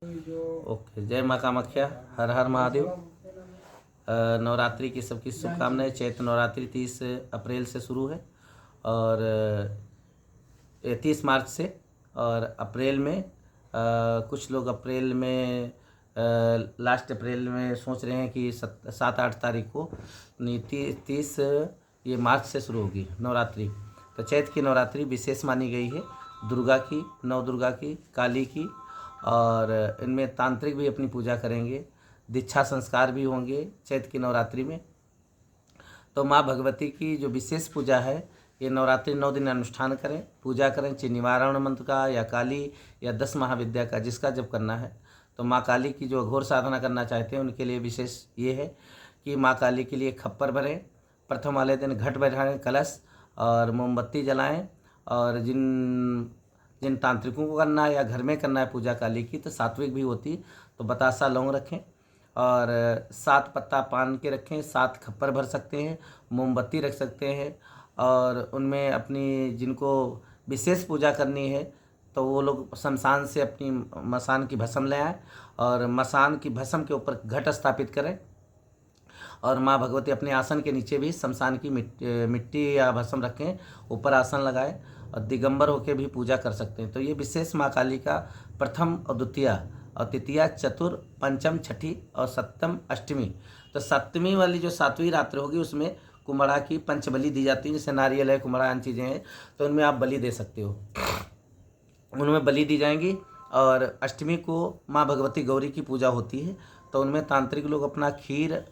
Okay, जय माँ कामाख्या, हर हर महादेव। नवरात्रि की सबकी शुभकामनाएं। चैत्र नवरात्रि 30 अप्रैल से शुरू है और 30 मार्च से। और अप्रैल में कुछ लोग अप्रैल में लास्ट अप्रैल में सोच रहे हैं कि 7-8 तारीख को, नहीं 30 ये मार्च से शुरू होगी नवरात्रि। तो चैत्र की नवरात्रि विशेष मानी गई है, दुर्गा की, नव दुर्गा की, काली की, और इनमें तांत्रिक भी अपनी पूजा करेंगे, दीक्षा संस्कार भी होंगे चैत्र की नवरात्रि में। तो माँ भगवती की जो विशेष पूजा है, ये नवरात्रि 9 दिन अनुष्ठान करें, पूजा करें, चाहे निवारण मंत्र का या काली या 10 महाविद्या का, जिसका जब करना है। तो माँ काली की जो घोर साधना करना चाहते हैं उनके लिए विशेष ये है कि माँ काली के लिए खप्पर भरें, प्रथम वाले दिन घट बैठाएं, कलश और मोमबत्ती जलाएं। और जिन तांत्रिकों को करना है या घर में करना है पूजा काली की, तो सात्विक भी होती, तो बतासा लौंग रखें और 7 पत्ता पान के रखें, 7 खप्पर भर सकते हैं, मोमबत्ती रख सकते हैं। और उनमें अपनी जिनको विशेष पूजा करनी है तो वो लोग शमशान से अपनी मसान की भस्म ले आएँ और मसान की भस्म के ऊपर घट स्थापित करें। और माँ भगवती अपने आसन के नीचे भी शमशान की मिट्टी या भस्म रखें, ऊपर आसन लगाएं और दिगंबर होकर भी पूजा कर सकते हैं। तो ये विशेष माँ काली का प्रथम और द्वितीया और तृतीया, चतुर्थ, पंचम, छठी और सप्तम, अष्टमी। तो सप्तमी वाली जो 7वीं रात्रि होगी उसमें कुम्हड़ा की पंचबली दी जाती है, जैसे नारियल है, कुम्हड़ा, अन्य चीज़ें हैं, तो उनमें आप बलि दे सकते हो, उनमें बलि दी जाएंगी। और अष्टमी को माँ भगवती गौरी की पूजा होती है, तो उनमें तांत्रिक लोग अपना खीर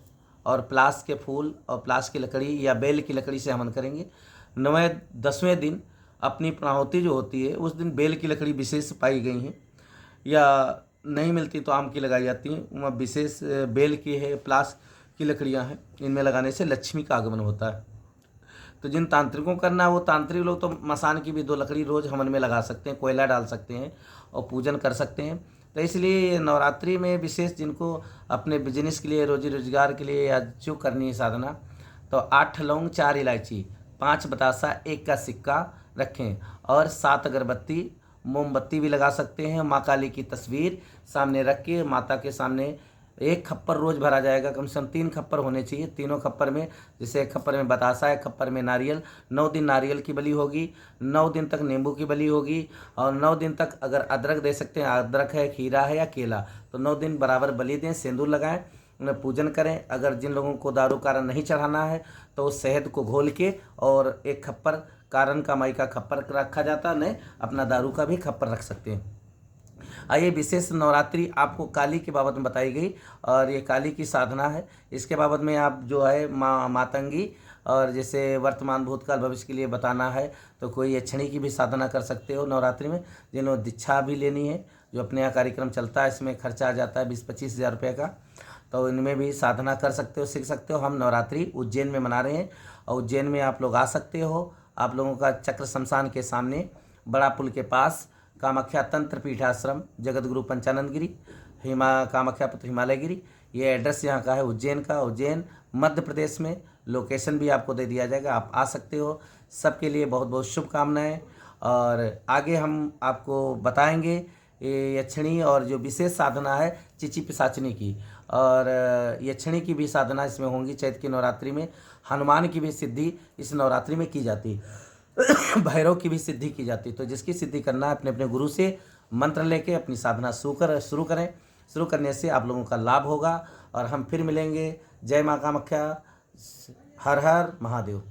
और प्लास के फूल और प्लास की लकड़ी या बेल की लकड़ी से हवन करेंगे। 9वें 10वें दिन अपनी प्राहुति जो होती है उस दिन बेल की लकड़ी विशेष पाई गई हैं, या नहीं मिलती तो आम की लगाई जाती हैं। वहाँ विशेष बेल की है, प्लास की लकड़ियाँ हैं, इनमें लगाने से लक्ष्मी का आगमन होता है। तो जिन तांत्रिकों को करना है वो तांत्रिक लोग तो मसान की भी 2 लकड़ी रोज़ हवन में लगा सकते हैं, कोयला डाल सकते हैं और पूजन कर सकते हैं। तो इसलिए नवरात्रि में विशेष जिनको अपने बिजनेस के लिए, रोजी रोजगार के लिए या जो करनी है साधना, तो 8 लौंग, 4 इलायची, 5 बतासा, 1 का सिक्का रखें और 7 अगरबत्ती, मोमबत्ती भी लगा सकते हैं। माँ काली की तस्वीर सामने रख के माता के सामने 1 खप्पर रोज़ भरा जाएगा, कम से कम 3 खप्पर होने चाहिए। तीनों खप्पर में, जैसे 1 खप्पर में बतासा, 1 खप्पर में नारियल, 9 दिन नारियल की बलि होगी, 9 दिन तक नींबू की बलि होगी और 9 दिन तक अगर अदरक दे सकते हैं, अदरक है, खीरा है या केला, तो 9 दिन बराबर बलि दें, सिंदूर लगाएं, उन्हें पूजन करें। अगर जिन लोगों को दारू कारण नहीं चढ़ाना है तो उस शहद को घोल के और 1 खप्पर कारण कमाई का खप्पर रखा जाता है, नहीं अपना दारू का भी खप्पर रख सकते हैं। आइए, विशेष नवरात्रि आपको काली के बाबत में बताई गई और ये काली की साधना है। इसके बाबत में आप जो है मातंगी और जैसे वर्तमान भूतकाल भविष्य के लिए बताना है तो कोई यक्षिणी की भी साधना कर सकते हो नवरात्रि में। जिन्होंने दीक्षा भी लेनी है, जो अपने यहाँ कार्यक्रम चलता है, इसमें खर्चा आ जाता है 20-25 हज़ार रुपये का, तो इनमें भी साधना कर सकते हो, सीख सकते हो। हम नवरात्रि उज्जैन में मना रहे हैं और उज्जैन में आप लोग आ सकते हो। आप लोगों का चक्र शमशान के सामने बड़ा पुल के पास कामाख्या तंत्र पीठाश्रम, जगत गुरु पंचानंद गिरी, कामाख्या पुत्र हिमालय गिरी, ये एड्रेस यहाँ का है उज्जैन का, उज्जैन मध्य प्रदेश में। लोकेशन भी आपको दे दिया जाएगा, आप आ सकते हो। सबके लिए बहुत बहुत शुभकामनाएं। और आगे हम आपको बताएंगे ये यक्षिणी और जो विशेष साधना है चिची पिशाचनी की, और यक्षिणी की भी साधना इसमें होंगी चैत्र की नवरात्रि में। हनुमान की भी सिद्धि इस नवरात्रि में की जाती है, भैरव की भी सिद्धि की जाती है। तो जिसकी सिद्धि करना है अपने अपने गुरु से मंत्र लेके अपनी साधना शुरू करें। शुरू करने से आप लोगों का लाभ होगा। और हम फिर मिलेंगे। जय माँ कामाख्या, हर हर महादेव।